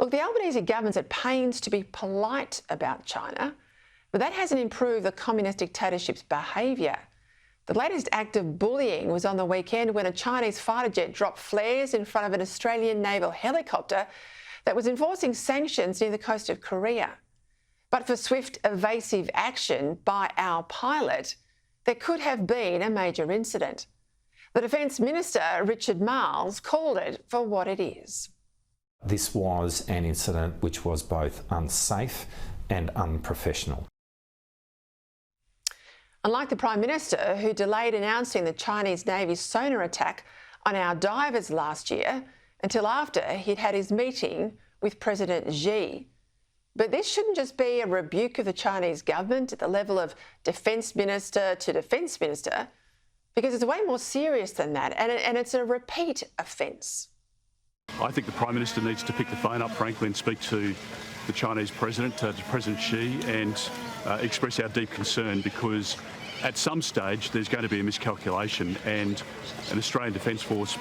Look, the Albanese government's at pains to be polite about China, but that hasn't improved the communist dictatorship's behaviour. The latest act of bullying was on the weekend when a Chinese fighter jet dropped flares in front of an Australian naval helicopter that was enforcing sanctions near the coast of Korea. But for swift, evasive action by our pilot, there could have been a major incident. The Defence Minister Richard Marles called it for what it is. This was an incident which was both unsafe and unprofessional. Unlike the Prime Minister, who delayed announcing the Chinese Navy's sonar attack on our divers last year until after he'd had his meeting with President Xi. But this shouldn't just be a rebuke of the Chinese government at the level of Defence Minister to Defence Minister, because it's way more serious than that, and it's a repeat offence. I think the Prime Minister needs to pick the phone up, frankly, and speak to the Chinese President, to President Xi, and express our deep concern, because at some stage there's going to be a miscalculation and an Australian Defence Force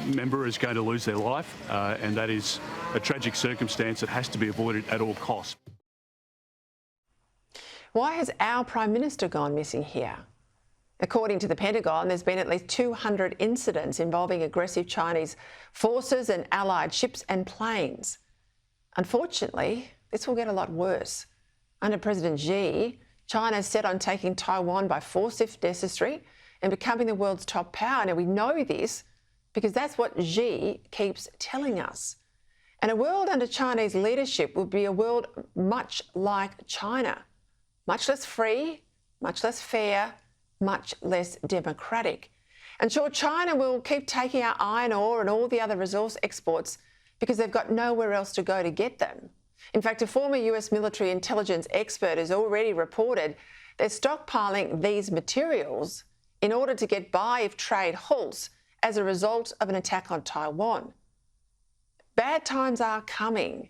member is going to lose their life, and that is a tragic circumstance that has to be avoided at all costs. Why has our Prime Minister gone missing here? According to the Pentagon, there's been at least 200 incidents involving aggressive Chinese forces and allied ships and planes. Unfortunately, this will get a lot worse. Under President Xi, China is set on taking Taiwan by force if necessary and becoming the world's top power. Now, we know this because that's what Xi keeps telling us. And a world under Chinese leadership would be a world much like China. Much less free, much less fair, much less democratic. And sure, China will keep taking our iron ore and all the other resource exports because they've got nowhere else to go to get them. In fact, a former US military intelligence expert has already reported they're stockpiling these materials in order to get by if trade halts as a result of an attack on Taiwan. Bad times are coming,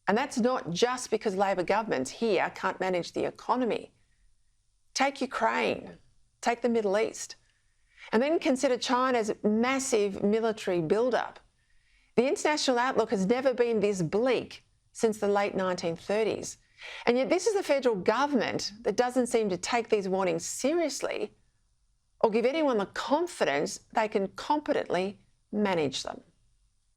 and that's not just because Labor governments here can't manage the economy. Take Ukraine. Take the Middle East, and then consider China's massive military build-up. The international outlook has never been this bleak since the late 1930s. And yet this is the federal government that doesn't seem to take these warnings seriously or give anyone the confidence they can competently manage them.